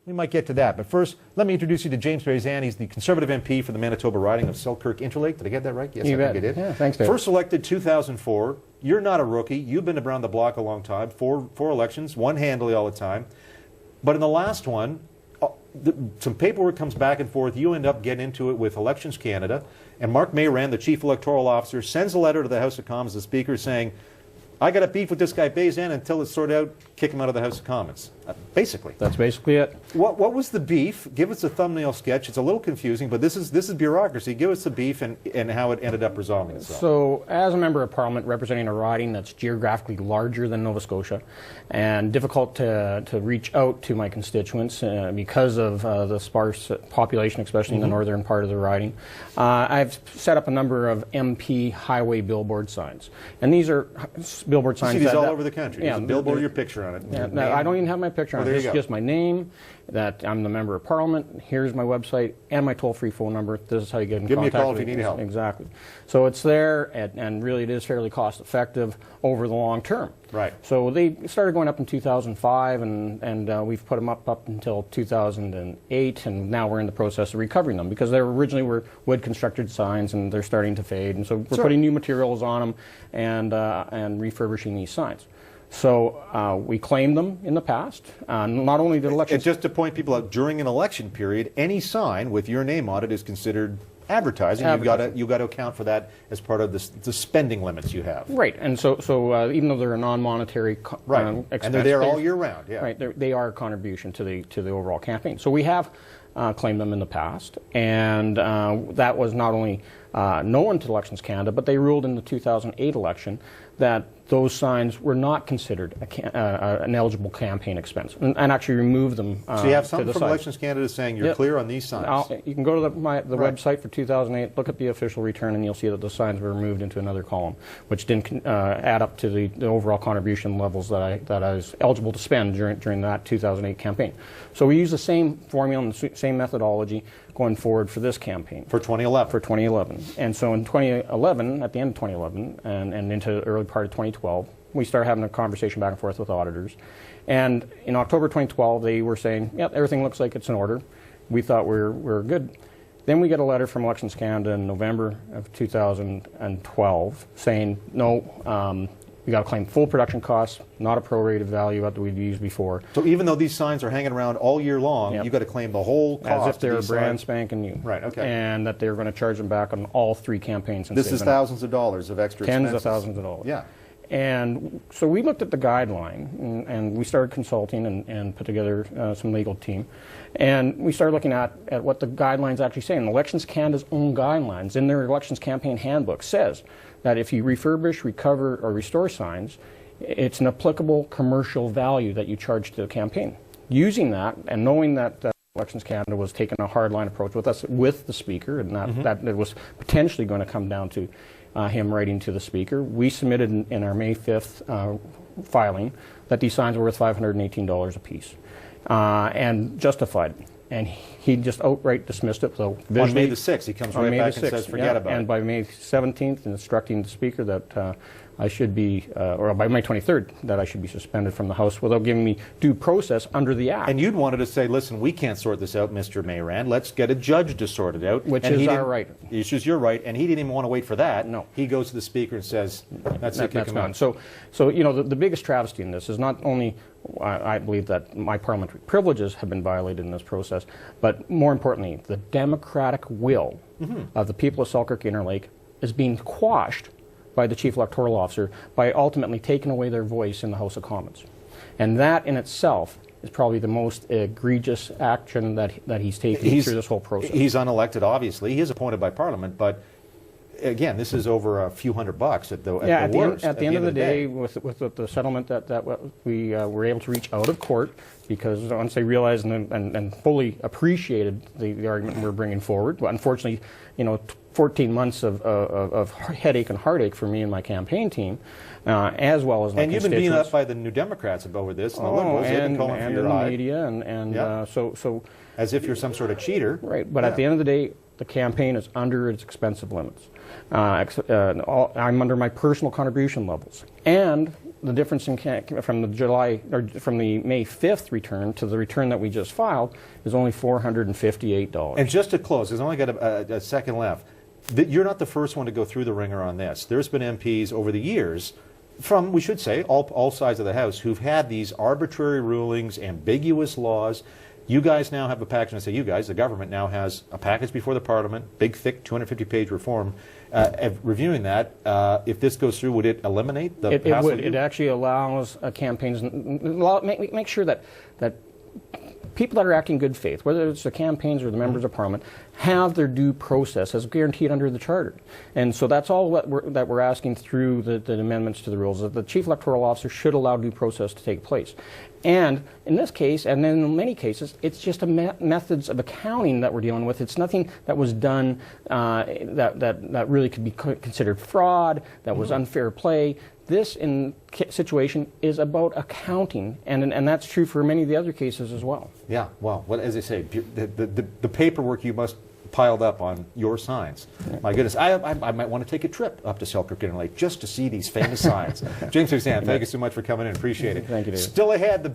We might get to that. But first, let me introduce you to James Bezan. He's the Conservative MP for the Manitoba riding of Selkirk-Interlake. Did I get that right? Yes, I think I did. Yeah, thanks, Dave. First elected 2004. You're not a rookie. You've been around the block a long time. Four elections, one handily all the time. But in the last one, some paperwork comes back and forth. You end up getting into it with Elections Canada. And Mark Mayran, the Chief Electoral Officer, sends a letter to the House of Commons, the Speaker, saying, I got a beef with this guy Bezan. Until it's sorted out, kick him out of the House of Commons. Basically. That's basically it. What was the beef? Give us a thumbnail sketch. It's a little confusing, but this is bureaucracy. Give us the beef and how it ended up resolving itself. So, as a member of Parliament representing a riding that's geographically larger than Nova Scotia and difficult to reach out to my constituents because of the sparse population, especially in the northern part of the riding, I've set up a number of MP highway billboard signs. And these are billboard signs. You see these all over the country. There's a billboard with your picture on it. Yeah, no, I don't even have my picture on it. It's just my name, that I'm the member of Parliament, here's my website, and my toll-free phone number. This is how you get in contact. Give me a call if you need help. Exactly. So it's there, and really it is fairly cost-effective over the long term. Right. So they started going up in 2005, and we've put them up until 2008, and now we're in the process of recovering them, because they originally were wood-constructed signs, and they're starting to fade, and so we're putting new materials on them and refurbishing these signs. So we claimed them in the past. Not only did elections... And just to point people out, during an election period, any sign with your name on it is considered advertising. You've got to account for that as part of the spending limits you have. Right, and so even though they're a non-monetary expense, and they're there all year round. Yeah. Right, they are a contribution to the overall campaign. So we have claimed them in the past, and that was not only known to Elections Canada, but they ruled in the 2008 election that those signs were not considered an eligible campaign expense, and actually removed them. So you have something from Elections Canada saying you're clear on these signs. You can go to the website for 2008, look at the official return, and you'll see that the signs were removed into another column, which didn't add up to the overall contribution levels that I was eligible to spend during that 2008 campaign. So we use the same formula and the same methodology going forward for this campaign. For 2011. For 2011. And so in 2011, at the end of 2011, and into the early part of 2012, we started having a conversation back and forth with auditors. And in October 2012, they were saying, yep, everything looks like it's in order. We thought we're good. Then we get a letter from Elections Canada in November of 2012 saying, no, we got to claim full production costs, not a prorated value that we've used before. So even though these signs are hanging around all year long, you've got to claim the whole cost. As if they're brand spanking new. Right, okay. And that they're going to charge them back on all three campaigns. This is thousands of dollars of extra expenses. Tens of thousands of dollars. Yeah. And so we looked at the guideline, and we started consulting and put together some legal team. And we started looking at what the guidelines actually say. And Elections Canada's own guidelines in their elections campaign handbook says that if you refurbish, recover, or restore signs, it's an applicable commercial value that you charge to the campaign. Using that, and knowing that Elections Canada was taking a hardline approach with us, with the Speaker, and that it was potentially going to come down to him writing to the Speaker, we submitted in our May 5th filing that these signs were worth $518 a piece, and justified it. And he just outright dismissed it. So on May the 6th, he comes right back and says, forget about it. And by May 17th, instructing the Speaker that I should be, or by May 23rd, that I should be suspended from the House without giving me due process under the Act. And you'd wanted to say, listen, we can't sort this out, Mr. Mayran. Let's get a judge to sort it out. Which is our right. Which is your right. And he didn't even want to wait for that. No. He goes to the Speaker and says, that's it, kick him out. So you know, the biggest travesty in this is not only I believe that my parliamentary privileges have been violated in this process, but more importantly, the democratic will of the people of Selkirk-Interlake is being quashed by the Chief Electoral Officer by ultimately taking away their voice in the House of Commons. And that in itself is probably the most egregious action that he's taken through this whole process. He's unelected, obviously. He is appointed by Parliament, but again, this is over a few $100 at the worst. At the end of the day, with the settlement that we were able to reach out of court, because once they realized and fully appreciated the argument we were bringing forward, but unfortunately, you know, 14 months of headache and heartache for me and my campaign team, as well as my constituents. And you've been beaten up by the New Democrats over this, and the Liberals, they've been calling for your eye. And the media, and so... As if you're some sort of cheater. Right, but at the end of the day, the campaign is under its expensive limits. I'm under my personal contribution levels. And the difference from the July or from the May 5th return to the return that we just filed is only $458. And just to close, because I only got a second left, you're not the first one to go through the ringer on this. There's been MPs over the years from, we should say, all sides of the House who've had these arbitrary rulings, ambiguous laws. You guys now have a package, and I say you guys, the government now has a package before the Parliament, big, thick, 250-page reform. Reviewing that, if this goes through, would it eliminate the It would. It actually allows campaigns, make sure that people that are acting in good faith, whether it's the campaigns or the members of Parliament, have their due process as guaranteed under the Charter. And so that's all that we're asking through the amendments to the rules, that the Chief Electoral Officer should allow due process to take place. And in this case, and then in many cases, it's just methods of accounting that we're dealing with. It's nothing that was done that really could be considered fraud, that was unfair play. This situation is about accounting, and that's true for many of the other cases as well. Yeah, well, as I say, the paperwork you must piled up on your signs. Yeah. My goodness, I might want to take a trip up to Selkirk Lake just to see these famous signs. James Bezan, thank you so much for coming in. Appreciate it. Thank you, David. Still ahead, the